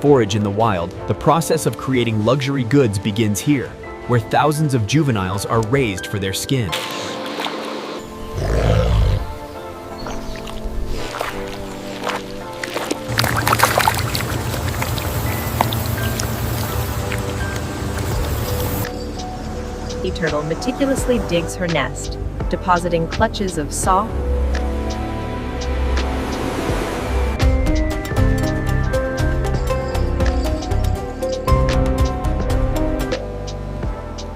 forage in the wild, the process of creating luxury goods begins here, where thousands of juveniles are raised for their skin. Sea turtle meticulously digs her nest, depositing clutches of soft,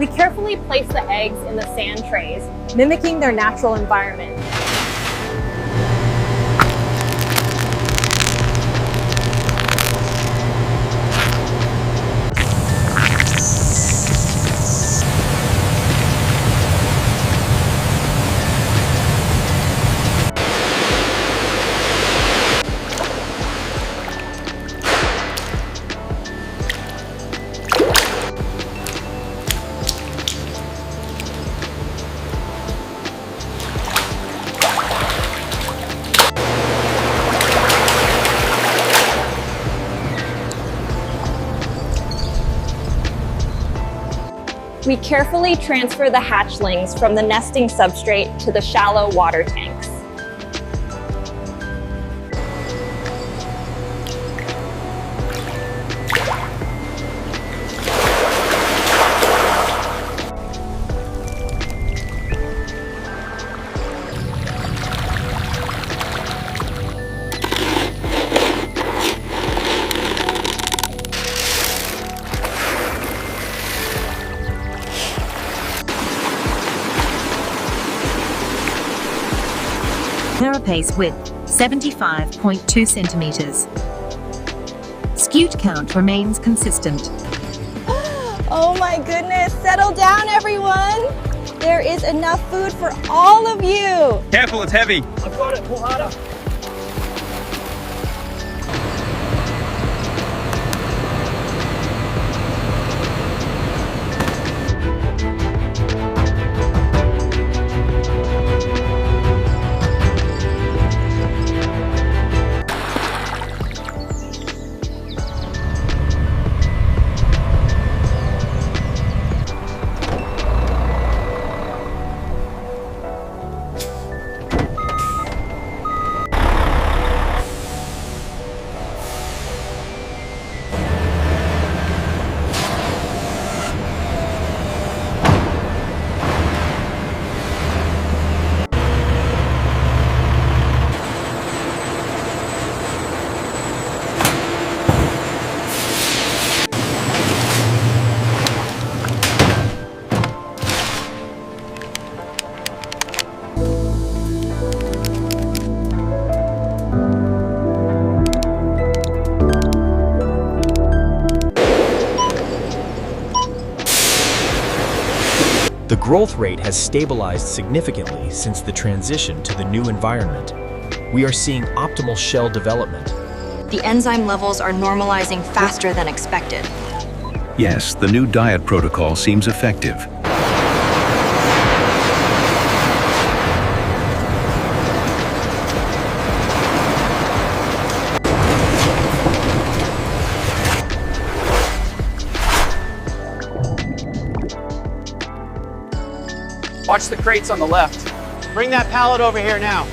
We carefully place the eggs in the sand trays, mimicking their natural environment. We carefully transfer the hatchlings from the nesting substrate to the shallow water tanks. Carapace width 75.2 centimeters. Scute count remains consistent. Oh my goodness, settle down everyone! There is enough food for all of you! Careful, it's heavy. I've got it, pull harder. The growth rate has stabilized significantly since the transition to the new environment. We are seeing optimal shell development. The enzyme levels are normalizing faster than expected. Yes, the new diet protocol seems effective. Watch the crates on the left. Bring that pallet over here now.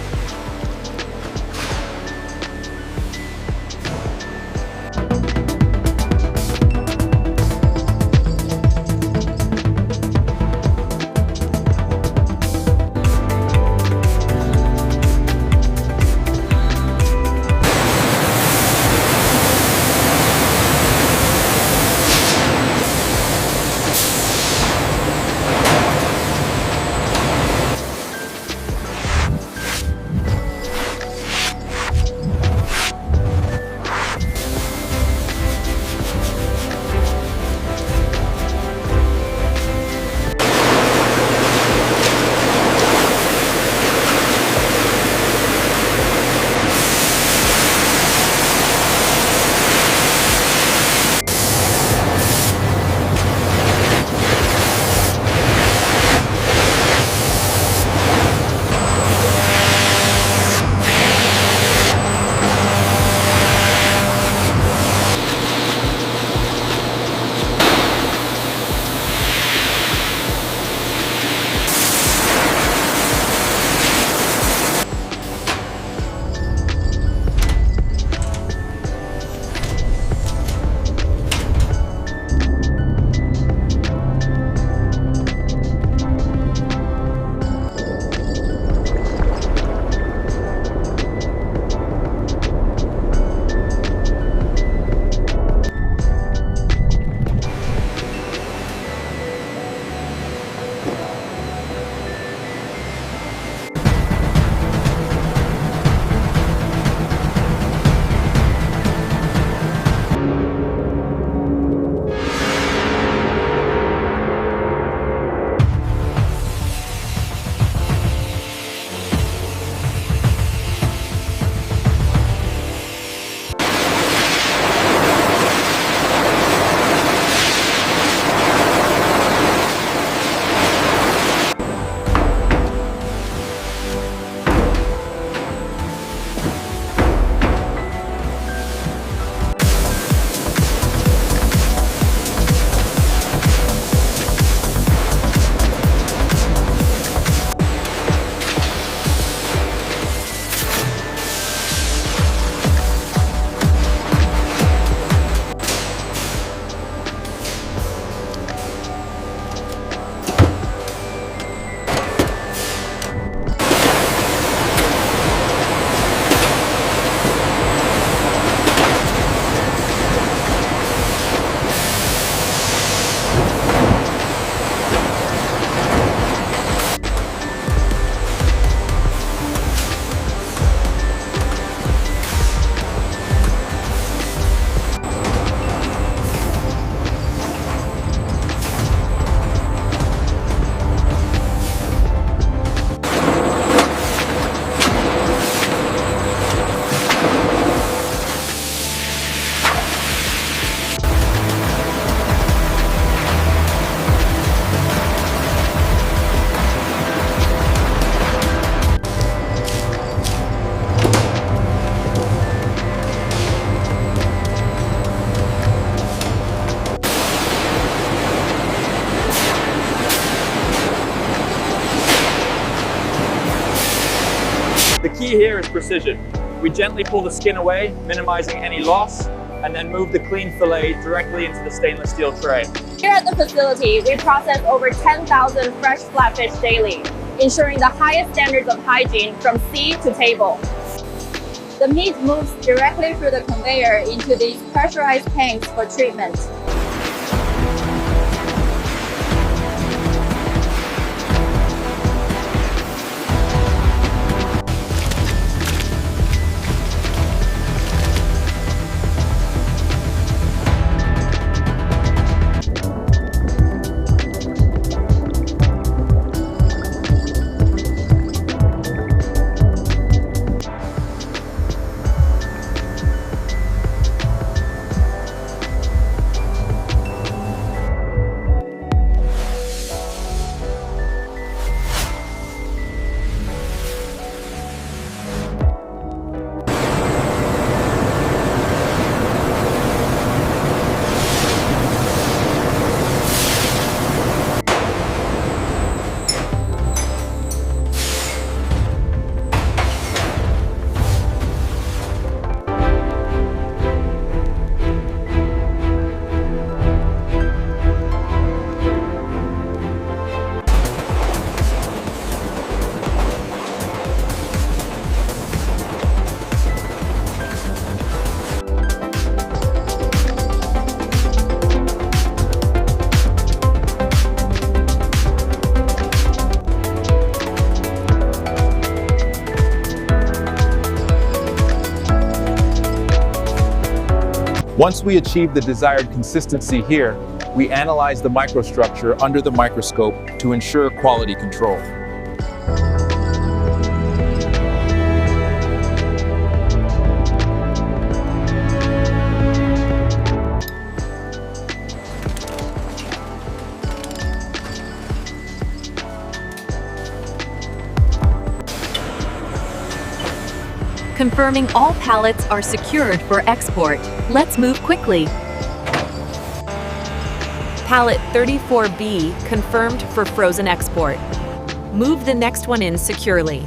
The key here is precision. We gently pull the skin away, minimizing any loss, and then move the clean fillet directly into the stainless steel tray. Here at the facility, we process over 10,000 fresh flatfish daily, ensuring the highest standards of hygiene from sea to table. The meat moves directly through the conveyor into these pressurized tanks for treatment. Once we achieve the desired consistency here, we analyze the microstructure under the microscope to ensure quality control. Confirming all pallets are secured for export. Let's move quickly. Pallet 34B confirmed for frozen export. Move the next one in securely.